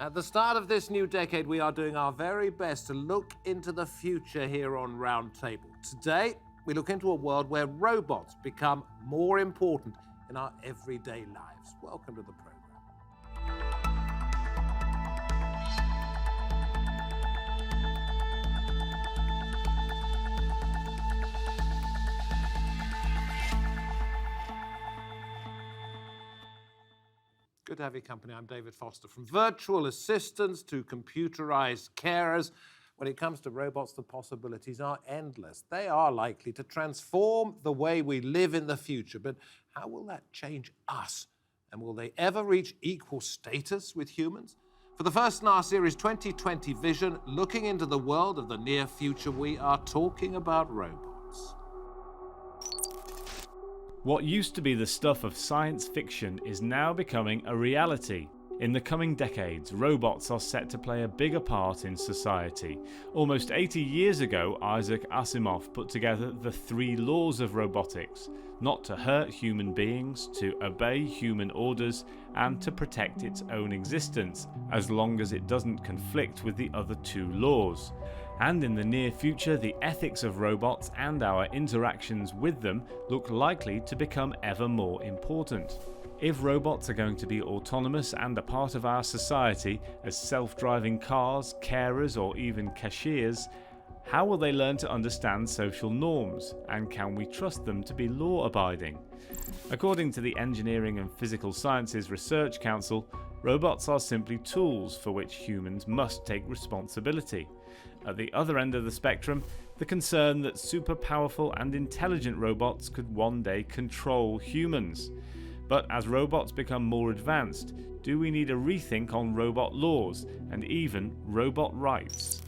At the start of this new decade, we are doing our very best to look into the future here on Roundtable. Today, we look into a world where robots become more important in our everyday lives. Welcome to the program. Good to have your company. I'm David Foster. From virtual assistants to computerized carers, when it comes to robots, the possibilities are endless. They are likely to transform the way we live in the future. But how will that change us? And will they ever reach equal status with humans? For the first in our series 2020 Vision, looking into the world of the near future, we are talking about robots. What used to be the stuff of science fiction is now becoming a reality. In the coming decades, robots are set to play a bigger part in society. Almost 80 years ago, Isaac Asimov put together the 3 laws of robotics: not to hurt human beings, to obey human orders, and to protect its own existence, as long as it doesn't conflict with the other 2 laws. And in the near future, the ethics of robots and our interactions with them look likely to become ever more important. If robots are going to be autonomous and a part of our society as self-driving cars, carers, or even cashiers, how will they learn to understand social norms, and can we trust them to be law-abiding? According to the Engineering and Physical Sciences Research Council, robots are simply tools for which humans must take responsibility. At the other end of the spectrum, the concern that super powerful and intelligent robots could one day control humans. But as robots become more advanced, do we need a rethink on robot laws and even robot rights?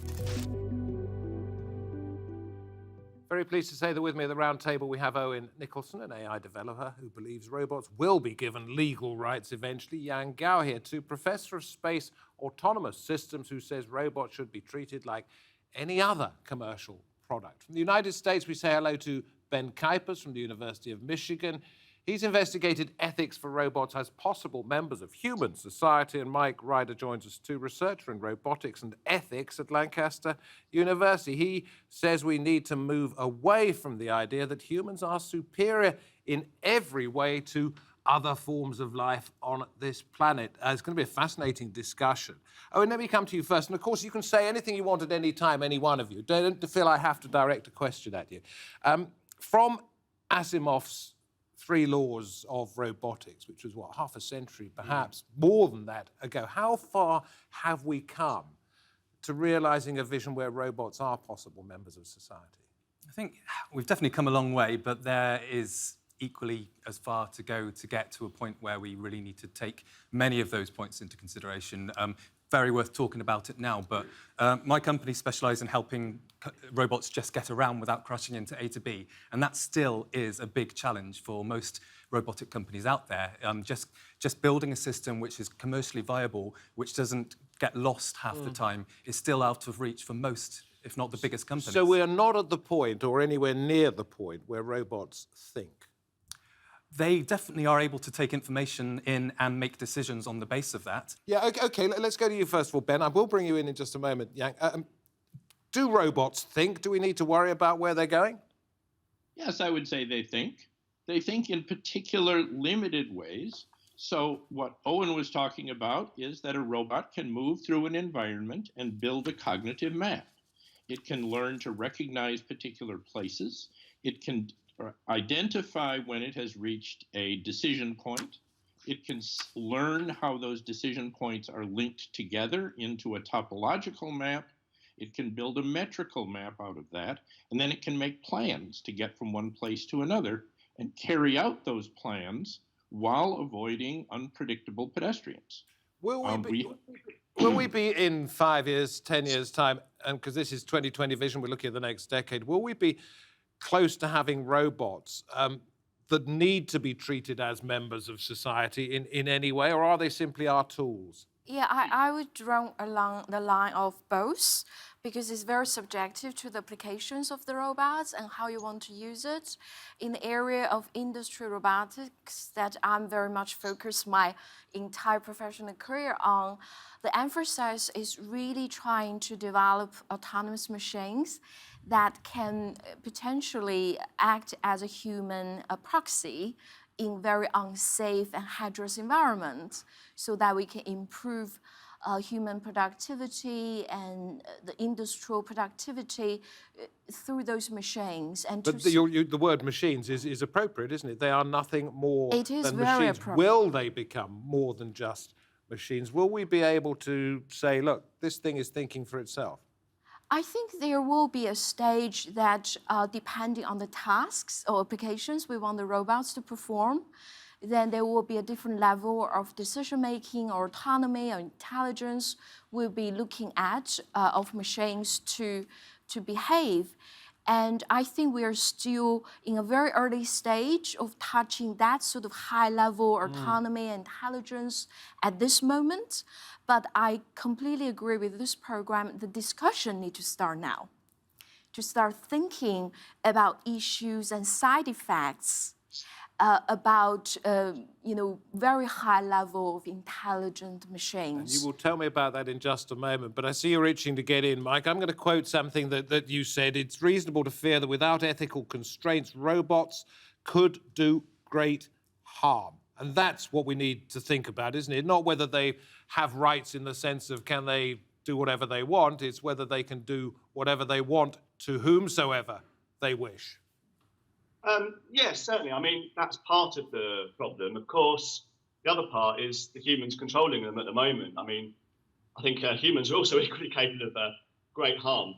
Very pleased to say that with me at the round table we have Owen Nicholson, an AI developer who believes robots will be given legal rights eventually. Yang Gao here, too, Professor of Space Autonomous Systems, who says robots should be treated like any other commercial product. From the United States, we say hello to Ben Kuipers from the University of Michigan. He's investigated ethics for robots as possible members of human society. And Mike Ryder joins us too, researcher in robotics and ethics at Lancaster University. He says we need to move away from the idea that humans are superior in every way to other forms of life on this planet. It's going to be a fascinating discussion. Owen, let me come to you first. And of course, you can say anything you want at any time, any one of you. Don't feel I have to direct a question at you. From Asimov's 3 laws of robotics, which was, what, half a century, perhaps more than that ago. How far have we come to realizing a vision where robots are possible members of society? I think we've definitely come a long way, but there is equally as far to go to get to a point where we really need to take many of those points into consideration. Very worth talking about it now, but my company specialises in helping robots just get around without crashing into A to B, and that still is a big challenge for most robotic companies out there. Just building a system which is commercially viable, which doesn't get lost half the time, is still out of reach for most, if not the biggest companies. So we are not at the point, or anywhere near the point, where robots think. They definitely are able to take information in and make decisions on the basis of that. Yeah, okay, let's go to you first of all, Ben. I will bring you in just a moment, Yang. Do robots think? Do we need to worry about where they're going? Yes, I would say they think. They think in particular limited ways. So what Owen was talking about is that a robot can move through an environment and build a cognitive map. It can learn to recognize particular places. It can identify when it has reached a decision point. It can learn how those decision points are linked together into a topological map. It can build a metrical map out of that, and then it can make plans to get from one place to another and carry out those plans while avoiding unpredictable pedestrians. Will we be in 5 years, 10 years' time, and because this is 2020 vision, we're looking at the next decade, will we be close to having robots that need to be treated as members of society in any way, or are they simply our tools? Yeah, I would draw along the line of both because it's very subjective to the applications of the robots and how you want to use it. In the area of industry robotics that I'm very much focused my entire professional career on, the emphasis is really trying to develop autonomous machines that can potentially act as a human proxy in very unsafe and hazardous environments so that we can improve human productivity and the industrial productivity through those machines. And But the word machines is appropriate, isn't it? They are nothing more It is than very machines. appropriate. Will they become more than just machines? Will we be able to say, look, this thing is thinking for itself? I think there will be a stage that, depending on the tasks or applications we want the robots to perform, then there will be a different level of decision-making or autonomy or intelligence we'll be looking at of machines to behave. And I think we are still in a very early stage of touching that sort of high-level autonomy and intelligence at this moment. But I completely agree with this program. The discussion needs to start now, to start thinking about issues and side effects about very high level of intelligent machines. And you will tell me about that in just a moment, but I see you're itching to get in, Mike. I'm going to quote something that you said. It's reasonable to fear that without ethical constraints, robots could do great harm. And that's what we need to think about, isn't it? Not whether they have rights in the sense of can they do whatever they want, it's whether they can do whatever they want to whomsoever they wish. Yes, certainly. I mean, that's part of the problem. Of course, the other part is the humans controlling them at the moment. I mean, I think humans are also equally capable of great harm.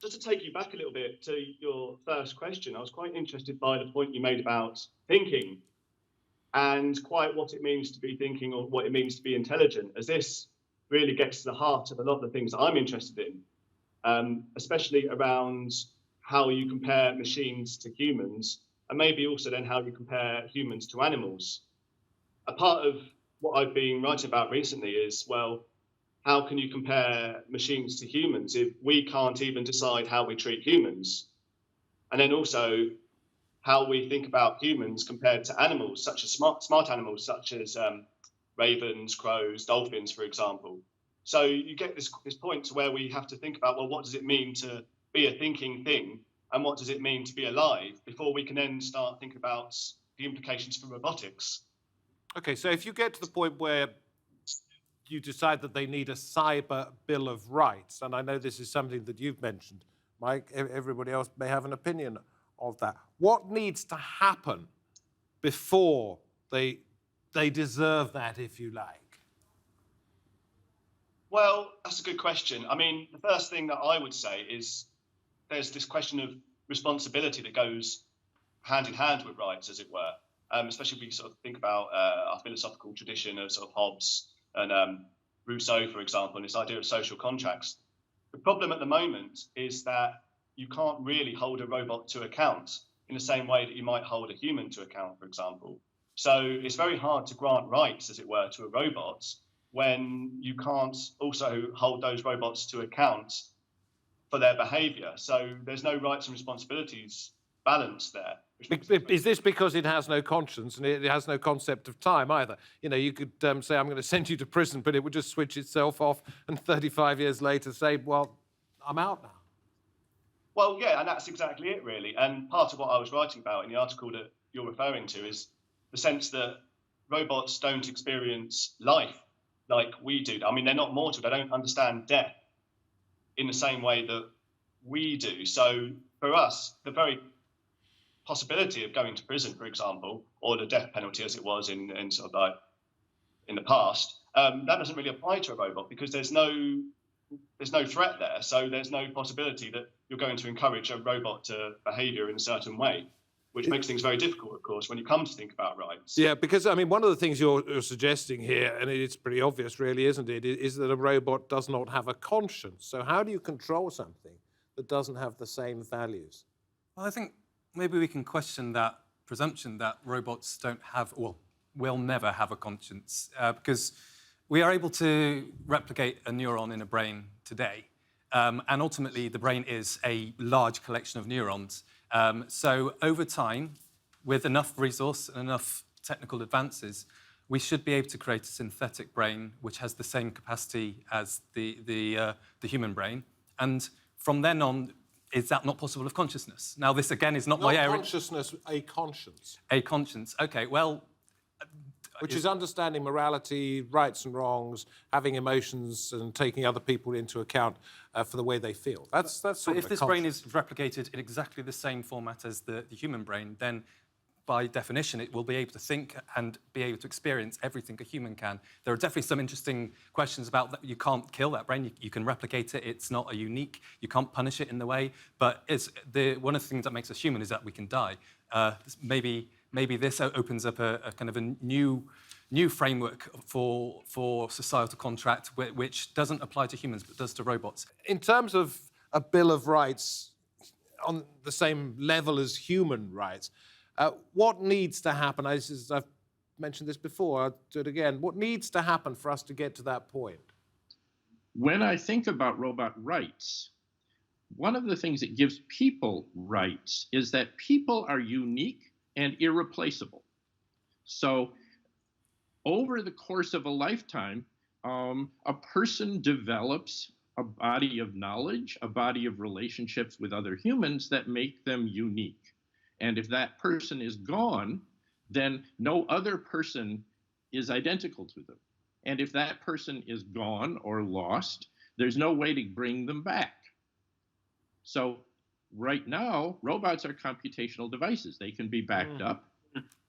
Just to take you back a little bit to your first question, I was quite interested by the point you made about thinking and quite what it means to be thinking or what it means to be intelligent, as this really gets to the heart of a lot of the things that I'm interested in, especially around how you compare machines to humans, and maybe also then how you compare humans to animals. A part of what I've been writing about recently is, well, how can you compare machines to humans if we can't even decide how we treat humans? And then also how we think about humans compared to animals, such as smart animals, such as ravens, crows, dolphins, for example. So you get this point to where we have to think about, well, what does it mean to be a thinking thing, and what does it mean to be alive, before we can then start thinking about the implications for robotics. Okay, so if you get to the point where you decide that they need a cyber bill of rights, and I know this is something that you've mentioned, Mike, everybody else may have an opinion of that. What needs to happen before they deserve that, if you like? Well, that's a good question. I mean, the first thing that I would say is there's this question of responsibility that goes hand in hand with rights, as it were, especially if we sort of think about our philosophical tradition of sort of Hobbes and Rousseau, for example, and this idea of social contracts. The problem at the moment is that you can't really hold a robot to account in the same way that you might hold a human to account, for example. So it's very hard to grant rights, as it were, to a robot when you can't also hold those robots to account for their behaviour. So there's no rights and responsibilities balance there. Is this because it has no conscience and it has no concept of time either? You know, you could say, I'm going to send you to prison, but it would just switch itself off and 35 years later say, well, I'm out now. Well, yeah, and that's exactly it, really. And part of what I was writing about in the article that you're referring to is the sense that robots don't experience life like we do. I mean, they're not mortal. They don't understand death in the same way that we do. So for us, the very possibility of going to prison, for example, or the death penalty as it was in sort of like in the past, that doesn't really apply to a robot because there's no threat there. So there's no possibility that you're going to encourage a robot to behaviour in a certain way, which makes things very difficult, of course, when you come to think about rights. Yeah, because, I mean, one of the things you're suggesting here, and it's pretty obvious, really, isn't it, is that a robot does not have a conscience. So how do you control something that doesn't have the same values? Well, I think maybe we can question that presumption that robots don't have, or will never have a conscience, because We are able to replicate a neuron in a brain today. And ultimately, the brain is a large collection of neurons. So over time, with enough resource and enough technical advances, we should be able to create a synthetic brain which has the same capacity as the human brain. And from then on, is that not possible of consciousness? Now, this again is not my area. Not consciousness, a conscience. A conscience. Okay, well. Which is understanding morality, rights and wrongs, having emotions, and taking other people into account for the way they feel. That's sort of if this brain is replicated in exactly the same format as the human brain, then by definition, it will be able to think and be able to experience everything a human can. There are definitely some interesting questions about that. You can't kill that brain. You can replicate it. It's not a unique. You can't punish it in the way. But one of the things that makes us human is that we can die. Maybe this opens up a kind of a new framework for societal contract, which doesn't apply to humans but does to robots. In terms of a Bill of Rights on the same level as human rights, what needs to happen? I've mentioned this before, I'll do it again. What needs to happen for us to get to that point? When I think about robot rights, one of the things that gives people rights is that people are unique and irreplaceable. So over the course of a lifetime, a person develops a body of knowledge, a body of relationships with other humans that make them unique. And if that person is gone, then no other person is identical to them. And if that person is gone or lost, there's no way to bring them back. So right now, robots are computational devices. They can be backed up.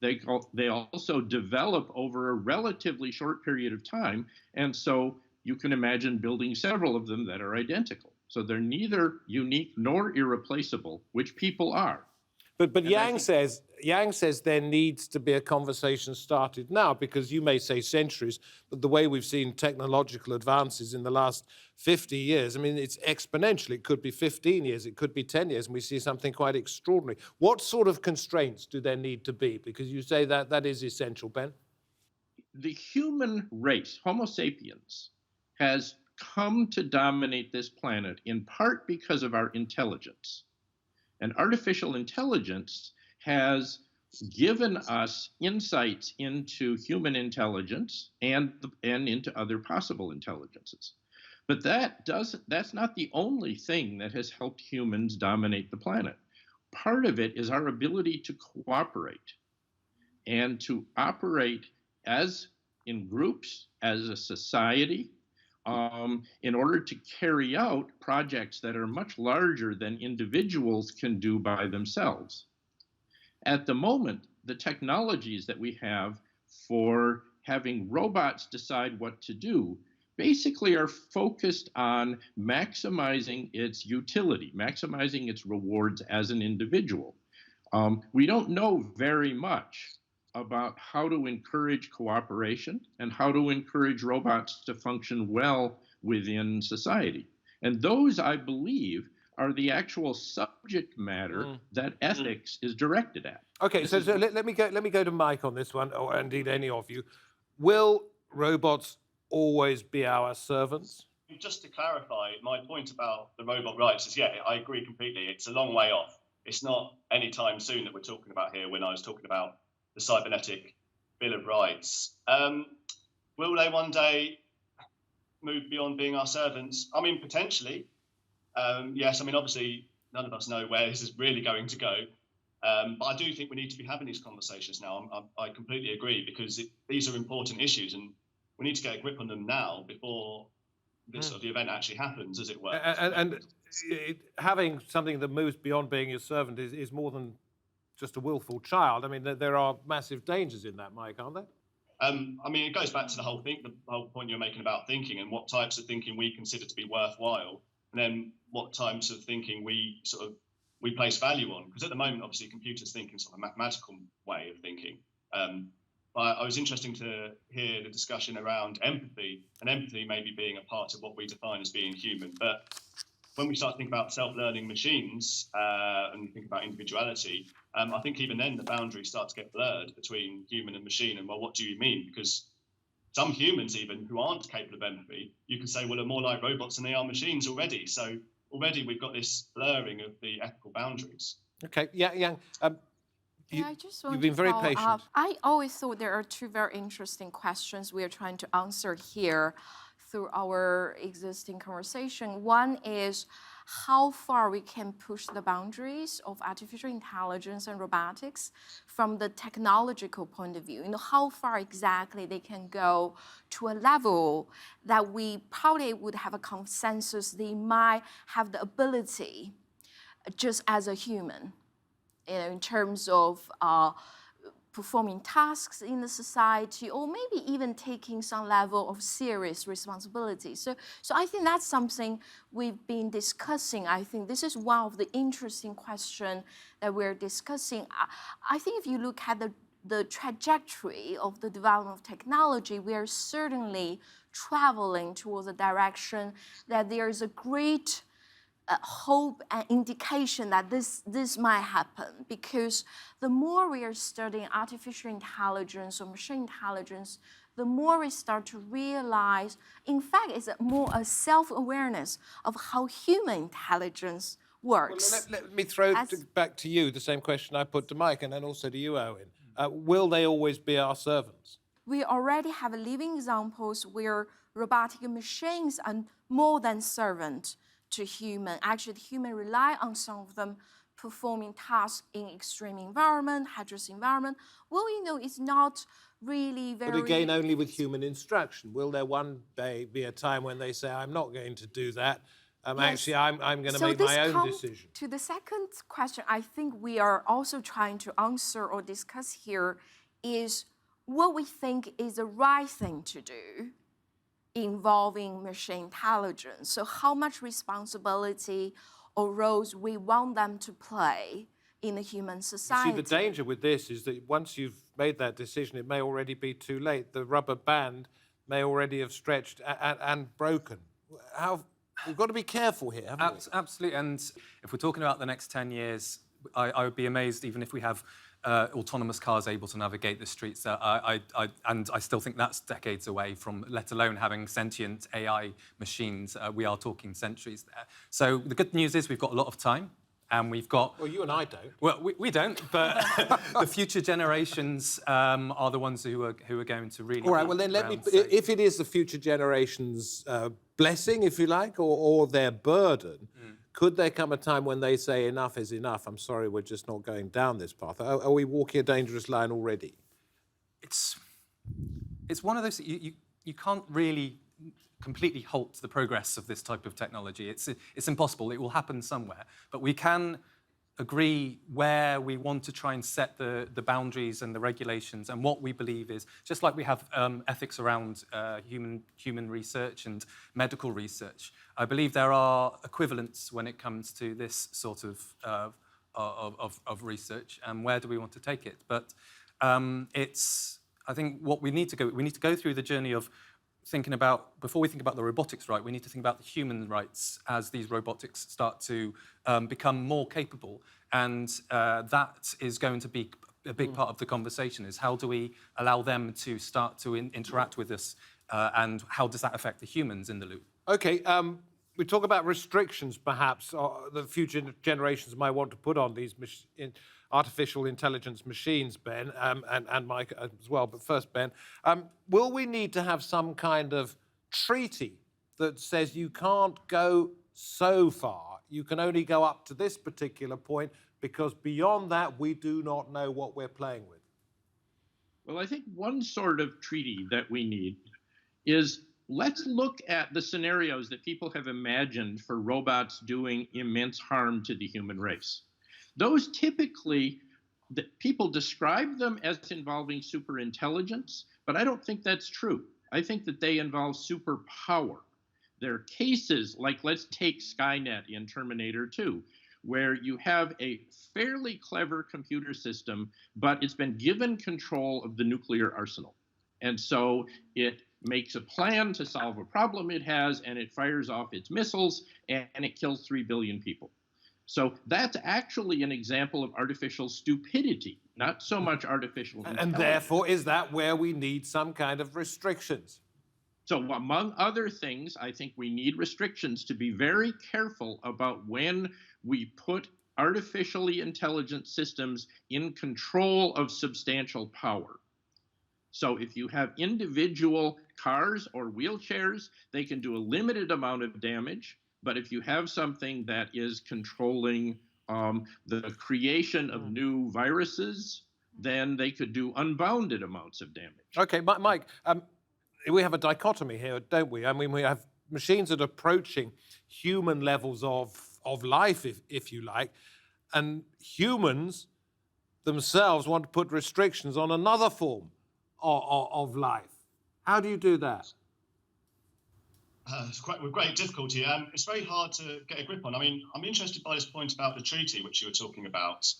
They also develop over a relatively short period of time. And so you can imagine building several of them that are identical. So they're neither unique nor irreplaceable, which people are. But Yang says there needs to be a conversation started now, because you may say centuries, but the way we've seen technological advances in the last 50 years, I mean, it's exponential. It could be 15 years, it could be 10 years, and we see something quite extraordinary. What sort of constraints do there need to be? Because you say that is essential, Ben. The human race, Homo sapiens, has come to dominate this planet in part because of our intelligence. And artificial intelligence has given us insights into human intelligence and into other possible intelligences. But that's not the only thing that has helped humans dominate the planet. Part of it is our ability to cooperate and to operate as in groups, as a society, in order to carry out projects that are much larger than individuals can do by themselves. At the moment, the technologies that we have for having robots decide what to do basically are focused on maximizing its utility, maximizing its rewards as an individual. We don't know very much about how to encourage cooperation and how to encourage robots to function well within society. And those, I believe, are the actual subject matter that ethics is directed at. Okay, so let me go to Mike on this one, or indeed any of you. Will robots always be our servants? Just to clarify, my point about the robot rights is, yeah, I agree completely. It's a long way off. It's not any time soon that we're talking about here when I was talking about the cybernetic Bill of Rights. Will they one day move beyond being our servants? I mean, potentially. Yes, I mean, obviously, none of us know where this is really going to go. But I do think we need to be having these conversations now. I completely agree, because these are important issues, and we need to get a grip on them now before this sort of the event actually happens, as it were. And having something that moves beyond being your servant is more than just a willful child. I mean, there are massive dangers in that, Mike, aren't there? I mean, it goes back to the whole point you're making about thinking and what types of thinking we consider to be worthwhile, and then what types of thinking we place value on. Because at the moment, obviously, computers think in sort of a mathematical way of thinking. But I was interested to hear the discussion around empathy, and empathy maybe being a part of what we define as being human. But when we start to think about self-learning machines and we think about individuality, I think even then the boundaries start to get blurred between human and machine. And well, what do you mean? Because some humans even who aren't capable of empathy, you can say, well, are more like robots than they are machines already. So already we've got this blurring of the ethical boundaries. Okay, yeah, Yang. I just want You've been to very follow patient. up. I always thought there are two very interesting questions we are trying to answer here through our existing conversation. One is how far we can push the boundaries of artificial intelligence and robotics from the technological point of view. How far exactly they can go to a level that we probably would have a consensus they might have the ability just as a human. In terms of performing tasks in the society, or maybe even taking some level of serious responsibility. So I think that's something we've been discussing. I think this is one of the interesting questions that we're discussing. I think if you look at the trajectory of the development of technology, we are certainly traveling towards a direction that there is a great hope and indication that this might happen, because the more we are studying artificial intelligence or machine intelligence, the more we start to realize, in fact, it's more a self-awareness of how human intelligence works. Well, let me throw back to you the same question I put to Mike, and then also to you, Owen. Will they always be our servants? We already have living examples where robotic machines are more than servant to human. Actually, the human rely on some of them performing tasks in extreme environment, hazardous environment. Well, it's not really very... But again, only with human instruction. Will there one day be a time when they say, I'm not going to do that? Yes. Actually, I'm going to make my own decision. To the second question, I think we are also trying to answer or discuss here is what we think is the right thing to do involving machine intelligence. So how much responsibility or roles we want them to play in the human society. You see, the danger with this is that once you've made that decision, it may already be too late. The rubber band may already have stretched and broken. We've got to be careful here, haven't we? Absolutely, and if we're talking about the next 10 years, I would be amazed even if we have autonomous cars able to navigate the streets. And I still think that's decades away from, let alone having sentient AI machines. We are talking centuries there. So the good news is we've got a lot of time. And we've got... Well, you and I don't. Well, we don't, but the future generations are the ones who are going to really... All right, well then if it is the future generations' blessing, if you like, or their burden, could there come a time when they say enough is enough? I'm sorry, we're just not going down this path. Are we walking a dangerous line already? It's one of those... You can't really completely halt the progress of this type of technology. It's impossible. It will happen somewhere. But we can agree where we want to try and set the boundaries and the regulations and what we believe is, just like we have ethics around human research and medical research. I believe there are equivalents when it comes to this sort of research, and where do we want to take it? But I think what we need to go through the journey of thinking about, before we think about the robotics right, we need to think about the human rights as these robotics start to become more capable. And that is going to be a big part of the conversation, is how do we allow them to start to interact with us, and how does that affect the humans in the loop? Okay, we talk about restrictions, perhaps, the future generations might want to put on these artificial intelligence machines, Ben, and Mike as well. But first, Ben, will we need to have some kind of treaty that says you can't go so far, you can only go up to this particular point, because beyond that, we do not know what we're playing with? Well, I think one sort of treaty that we need is, let's look at the scenarios that people have imagined for robots doing immense harm to the human race. Those typically, people describe them as involving superintelligence, but I don't think that's true. I think that they involve superpower. There are cases like, let's take Skynet in Terminator 2, where you have a fairly clever computer system, but it's been given control of the nuclear arsenal. And so it makes a plan to solve a problem it has, and it fires off its missiles, and it kills 3 billion people. So that's actually an example of artificial stupidity. not so much artificial And intelligence. therefore, is that where we need some kind of restrictions? So among other things, I think we need restrictions to be very careful about when we put artificially intelligent systems in control of substantial power. So if you have individual cars or wheelchairs, they can do a limited amount of damage. But if you have something that is controlling the creation of new viruses, then they could do unbounded amounts of damage. Okay, Mike, we have a dichotomy here, don't we? I mean, we have machines that are approaching human levels of life, if you like, and humans themselves want to put restrictions on another form of life. How do you do that? With great difficulty. It's very hard to get a grip on. I mean, I'm interested by this point about the treaty, which you were talking about.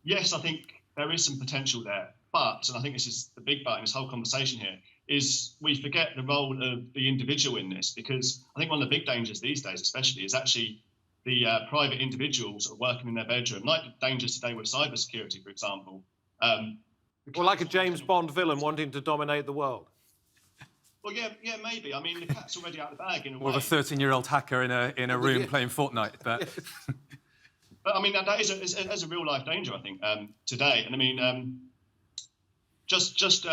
Yes, I think there is some potential there. But, and I think this is the big but in this whole conversation here, is we forget the role of the individual in this, because I think one of the big dangers these days, especially, is actually the private individuals working in their bedroom, like the dangers today with cybersecurity, for example. Well, like a James Bond villain wanting to dominate the world. Well, yeah, maybe. I mean, the cat's already out of the bag in a way. Or a 13-year-old hacker in a room playing Fortnite. But but I mean, that is a real life danger, I think, today. And I mean, just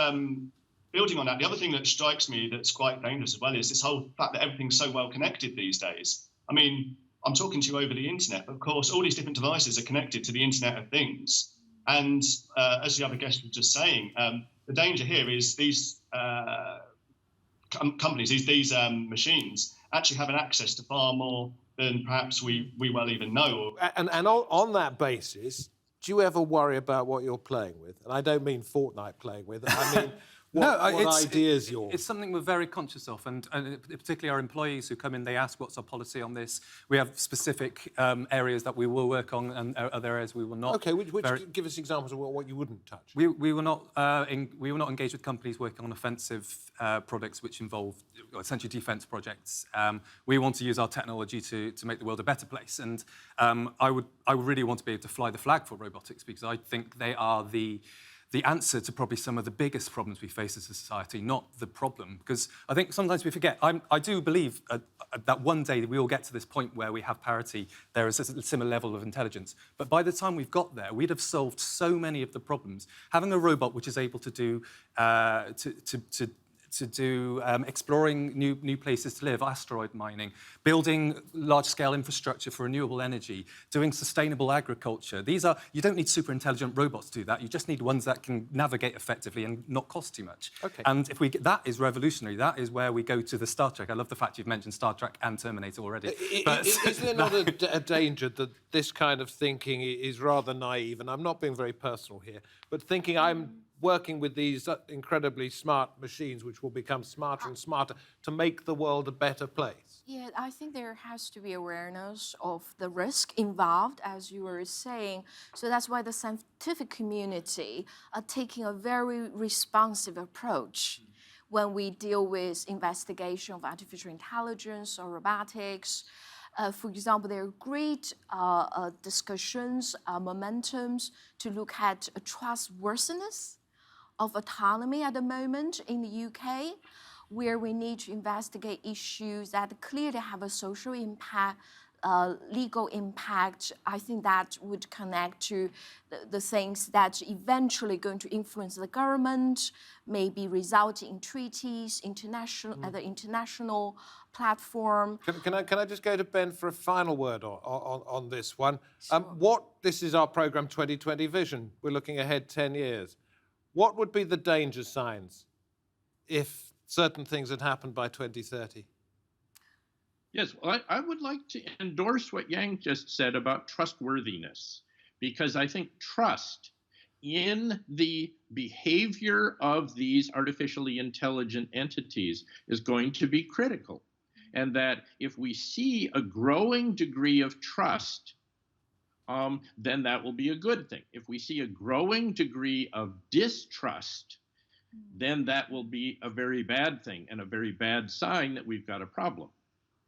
building on that, the other thing that strikes me that's quite dangerous as well is this whole fact that everything's so well connected these days. I mean, I'm talking to you over the internet. Of course, all these different devices are connected to the Internet of Things. And as the other guest was just saying, the danger here is these companies, these machines, actually have an access to far more than perhaps we well even know. And on that basis, do you ever worry about what you're playing with? And I don't mean Fortnite playing with. I mean, what ideas you're... It's something we're very conscious of, and particularly our employees who come in, they ask what's our policy on this. We have specific areas that we will work on and other areas we will not. Okay, give us examples of what you wouldn't touch. We will not engage with companies working on offensive products which involve essentially defence projects. We want to use our technology to make the world a better place, and I would really want to be able to fly the flag for robotics, because I think they are the answer to probably some of the biggest problems we face as a society, not the problem. Because I think sometimes we forget. I do believe that one day we will get to this point where we have parity, there is a similar level of intelligence. But by the time we've got there, we'd have solved so many of the problems. Having a robot which is able to do exploring new places to live, asteroid mining, building large-scale infrastructure for renewable energy, doing sustainable agriculture. You don't need super intelligent robots to do that. You just need ones that can navigate effectively and not cost too much. Okay. And if we get, that is revolutionary. That is where we go to the Star Trek. I love the fact you've mentioned Star Trek and Terminator already. Is there not a danger that this kind of thinking is rather naive? And I'm not being very personal here, but thinking I'm working with these incredibly smart machines, which will become smarter and smarter, to make the world a better place? Yeah, I think there has to be awareness of the risk involved, as you were saying. So that's why the scientific community are taking a very responsive approach when we deal with investigation of artificial intelligence or robotics. For example, there are great discussions, momentums to look at trustworthiness of autonomy at the moment in the UK, where we need to investigate issues that clearly have a social impact, legal impact. I think that would connect to the things that eventually going to influence the government, maybe resulting in treaties, at the international platform. Can I just go to Ben for a final word on this one? Sure. This is our programme 2020 vision. We're looking ahead 10 years. What would be the danger signs if certain things had happened by 2030? Yes, well, I would like to endorse what Yang just said about trustworthiness, because I think trust in the behavior of these artificially intelligent entities is going to be critical. And that if we see a growing degree of trust, then that will be a good thing. If we see a growing degree of distrust, then that will be a very bad thing and a very bad sign that we've got a problem.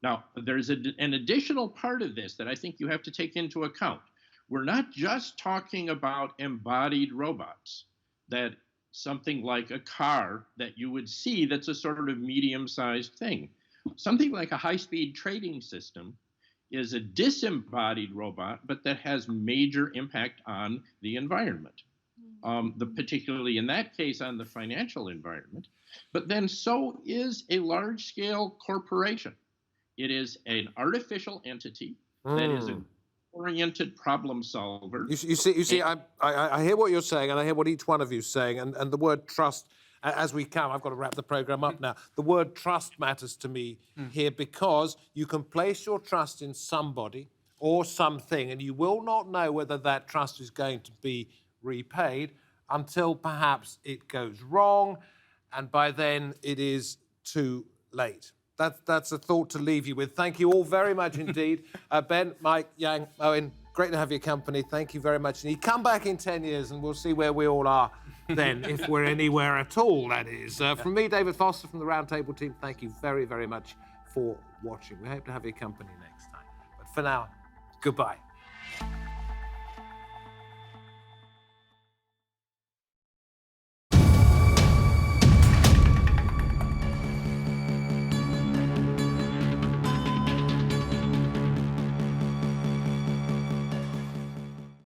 Now, there's an additional part of this that I think you have to take into account. we're not just talking about embodied robots, that something like a car that you would see that's a sort of medium-sized thing. Something like a high-speed trading system is a disembodied robot, but that has major impact on the environment, particularly in that case on the financial environment. But then so is a large-scale corporation. It is an artificial entity that is an oriented problem solver. You see, I hear what you're saying, and I hear what each one of you is saying, and the word trust, as we come, I've got to wrap the program up now. The word trust matters to me here because you can place your trust in somebody or something, and you will not know whether that trust is going to be repaid until perhaps it goes wrong, and by then it is too late. That's a thought to leave you with. Thank you all very much indeed. Ben, Mike, Yang, Owen, great to have your company. Thank you very much. And you come back in 10 years and we'll see where we all are then, if we're anywhere at all, that is. From me, David Foster, from the Roundtable team, thank you very, very much for watching. We hope to have your company next time. But for now, goodbye.